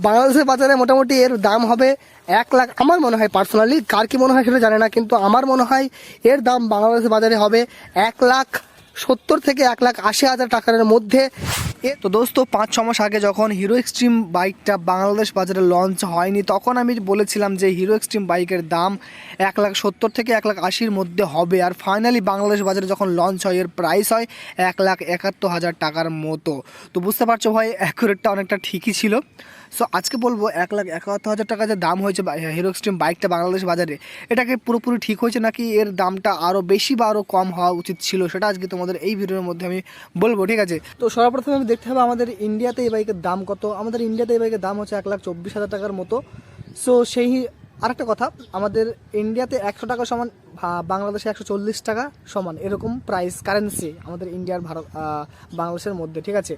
বাংলাদেশের বাজারে মোটামুটি এর দাম হবে 1 লাখ। আমার মনে হয় পার্সোনালি, কার কি মনে হয় সেটা জানে না, কিন্তু আমার মনে হয় এর দাম বাংলাদেশের বাজারে হবে 1,70,000 থেকে 1,80,000 টাকার মধ্যে। তো দোস্ত 5-6 মাস আগে যখন হিরো এক্সট্রিম বাইকটা বাংলাদেশ বাজারে লঞ্চ হয়নি, তখন আমি বলেছিলাম যে হিরো এক্সট্রিম বাইকের দাম 1,70,000 থেকে 1,80,000 মধ্যে হবে। আর ফাইনালি বাংলাদেশ বাজারে যখন লঞ্চ হয় এর প্রাইস হয় 1,71,000 টাকার মতো। তো বুঝতে পারছো ভাই, অ্যাকুরেটটা অনেকটা ঠিকই ছিল। সো আজকে বলবো 1,71,000 টাকা যে দাম হয়েছে হিরো এক্সট্রিম বাইকটা বাংলাদেশ বাজারে, এটাকে পুরোপুরি ঠিক হয়েছে নাকি এর দামটা আরও বেশি বা আরও কম হওয়া উচিত ছিল, সেটা আজকে তোমাদের এই ভিডিওর মধ্যে আমি বলবো, ঠিক আছে। তো সর্বপ্রথমে আমি দেখতে হবে আমাদের ইন্ডিয়াতে এই বাইকের দাম কত। আমাদের ইন্ডিয়াতে এই বাইকের দাম হচ্ছে 1,24,000 টাকার মতো। সো সেই আরেকটা কথা, আমাদের ইন্ডিয়াতে 100 টাকা সমান বাংলাদেশে 140 টাকা সমান, এরকম প্রাইস কারেন্সি আমাদের ইন্ডিয়ার বাংলাদেশের মধ্যে, ঠিক আছে।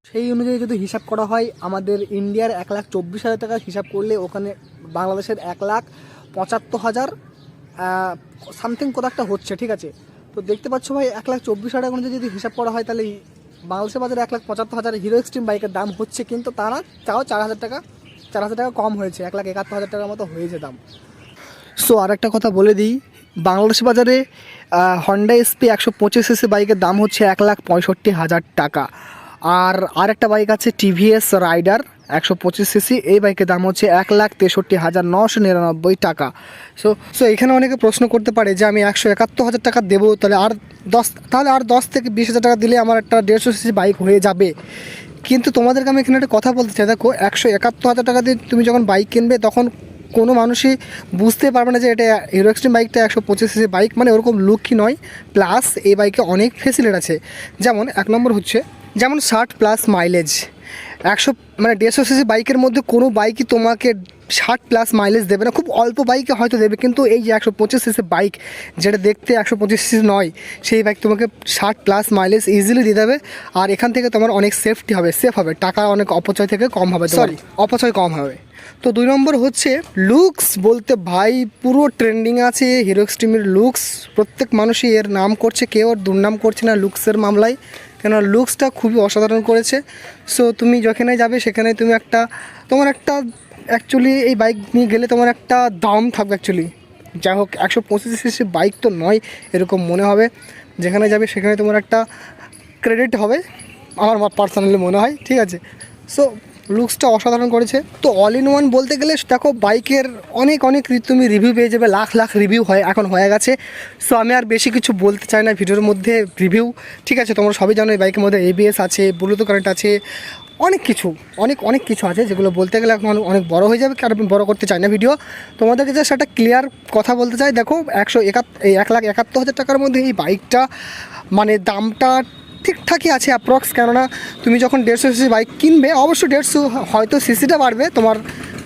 সেই অনুযায়ী যদি হিসাব করা হয়, আমাদের ইন্ডিয়ার 1,24,000 টাকা হিসাব করলে ওখানে বাংলাদেশের 1,75,000 সামথিং কোথাও একটা হচ্ছে, ঠিক আছে। তো দেখতে পাচ্ছ ভাই, 1,24,000 টাকা অনুযায়ী যদি হিসাব করা হয় তাহলে বাংলাদেশের বাজারে 1,75,000 হিরো এক্সট্রিম বাইকের দাম হচ্ছে, কিন্তু তাও 4,000 টাকা কম হয়েছে, 1,71,000 টাকার মতো হয়েছে দাম। সো আর একটা কথা বলে দিই, বাংলাদেশ বাজারে হন্ডা এসপি 125cc বাইকের দাম হচ্ছে 1,65,000 টাকা। আর একটা বাইক আছে টিভিএস রাইডার 125cc, এই বাইকের দাম হচ্ছে 1,63,999 টাকা। সো এখানে অনেকে প্রশ্ন করতে পারে যে আমি 171,000 টাকা দেবো, তাহলে আর 10 থেকে 20,000 টাকা দিলে আমার একটা 150cc বাইক হয়ে যাবে। কিন্তু তোমাদেরকে আমি এখানে একটা কথা বলতে চাই, দেখো 171,000 টাকা দিয়ে তুমি যখন বাইক কিনবে তখন কোনো মানুষই বুঝতে পারবে না যে এটা হিরো এক্সট্রিম বাইকটা 125cc বাইক, মানে ওরকম লুকই নয়। প্লাস এই বাইকে অনেক ফেসিলিটি আছে, যেমন 1 নম্বর হচ্ছে 60+ মাইলেজ। 150cc বাইকের মধ্যে কোনো বাইকই তোমাকে 60+ মাইলেজ দেবে না, খুব অল্প বাইকে হয়তো দেবে, কিন্তু এই যে 125cc বাইক যেটা দেখতে 125cc নয়, সেই বাইক তোমাকে 60+ মাইলেজ ইজিলি দিয়ে দেবে। আর এখান থেকে তোমার অনেক সেফ হবে, টাকা অনেক অপচয় থেকে কম হবে, অপচয় কম হবে। তো 2 নম্বর হচ্ছে লুকস। বলতে ভাই পুরো ট্রেন্ডিং আছে হিরো এক্সট্রিমের লুকস, প্রত্যেক মানুষই এর নাম করছে, কেউ ওর দুর্নাম করছে না লুকসের মামলায়, কেন লুকসটা খুবই অসাধারণ করেছে। সো তুমি যেখানে যাবে সেখানে তুমি তোমার একটা অ্যাকচুয়ালি এই বাইক নিয়ে গেলে তোমার একটা দাম থাকবে অ্যাকচুয়ালি। যাই হোক, 125cc বাইক তো নয় এরকম মনে হবে, যেখানে যাবে সেখানে তোমার একটা ক্রেডিট হবে, আমার পার্সোনালি মনে হয়, ঠিক আছে। সো লুকসটা অসাধারণ করেছে। তো অল ইন ওয়ান বলতে গেলে দেখো বাইকের অনেক তুমি রিভিউ পেয়ে যাবে, লাখ রিভিউ এখন হয়ে গেছে। সো আমি আর বেশি কিছু বলতে চাই না ভিডিওর মধ্যে, রিভিউ, ঠিক আছে। তোমরা সবই জানো এই বাইকের মধ্যে ABS আছে, ব্লুটুথ কানেক্ট আছে, অনেক কিছু আছে যেগুলো বলতে গেলে এখন অনেক বড় হয়ে যাবে, কারণ আমি বড় করতে চাই না ভিডিও। তোমাদেরকে জাস্ট একটা ক্লিয়ার কথা বলতে চাই, দেখো 1,71,000 টাকার মধ্যে এই বাইকটা মানে দামটা ঠিকঠাকই আছে অ্যাপ্রক্স। কেননা তুমি যখন 150cc বাইক কিনবে, অবশ্য 150 হয়তো সিসিটা বাড়বে তোমার,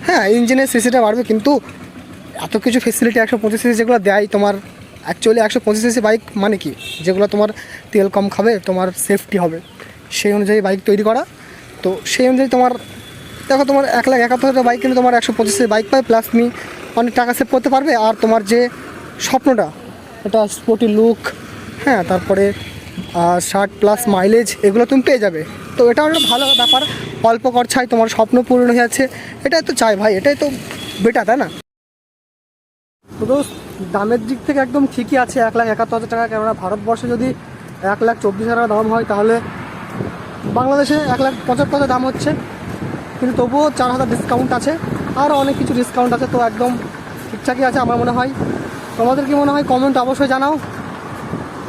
হ্যাঁ ইঞ্জিনের সিসিটা বাড়বে, কিন্তু এত কিছু ফেসিলিটি 125cc যেগুলো দেয় তোমার, অ্যাকচুয়ালি 125cc বাইক মানে কি, যেগুলো তোমার তেল কম খাবে, তোমার সেফটি হবে, সেই অনুযায়ী বাইক তৈরি করা। তো সেই অনুযায়ী তোমার দেখো, তোমার 1,71,000 বাইক কিনে তোমার 125cc বাইক পায়, প্লাস তুমি অনেক টাকা সেভ করতে পারবে। আর তোমার যে স্বপ্নটা, এটা স্পোর্টি লুক, হ্যাঁ, তারপরে 60+ মাইলেজ, এগুলো তুমি পেয়ে যাবে। তো এটা একটা ভালো ব্যাপার, অল্প খরচায় তোমার স্বপ্ন পূরণ হয়ে যাচ্ছে, এটাই তো চাই ভাই, এটাই তো বেটার, তাই না? তো দোস্ত, দামের দিক থেকে একদম ঠিকই আছে 1,71,000 টাকা। কেননা ভারতবর্ষে যদি 1,24,000 টাকা দাম হয়, তাহলে বাংলাদেশে 1,75,000 দাম হচ্ছে, কিন্তু তবুও 4,000 ডিসকাউন্ট আছে, আরও অনেক কিছু ডিসকাউন্ট আছে। তো একদম ঠিকঠাকই আছে আমার মনে হয়। তোমাদের কি মনে হয় কমেন্ট অবশ্যই জানাও।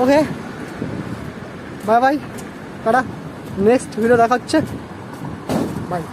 ওকে, বাই, টাটা, নেক্সট ভিডিও দেখা হচ্ছে, বাই।